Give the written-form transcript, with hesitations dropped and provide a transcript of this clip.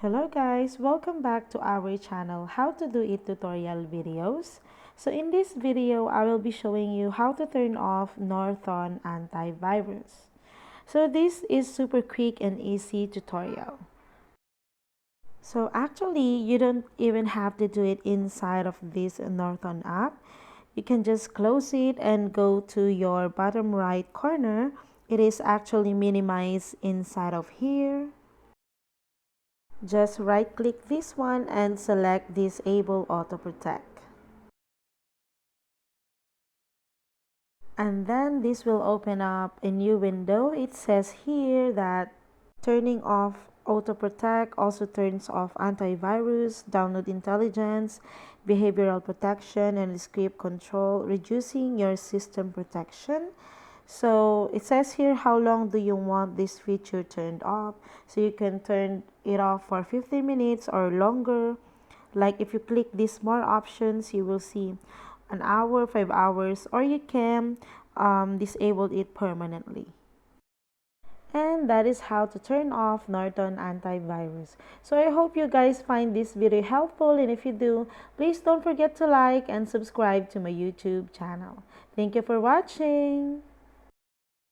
Hello guys, welcome back to our channel How to Do It tutorial videos. So in this video, I will be showing you how to turn off Norton Antivirus. So this is super quick and easy tutorial. So actually, you don't even have to do it inside of this Norton app. You can just close it and go to your bottom right corner. It is actually minimized inside of here. Just right click this one and select Disable Auto Protect. And then this will open up a new window. It says here that turning off Auto Protect also turns off antivirus, download intelligence, behavioral protection, and script control, reducing your system protection. So it says here how long do you want this feature turned off. So you can turn it off for 15 minutes or longer. Like if you click these more options, you will see an hour, 5 hours, or you can disable it permanently. And that is how to turn off Norton Antivirus. So I hope you guys find this video helpful, and if you do, please don't forget to like and subscribe to my YouTube channel. Thank you for watching.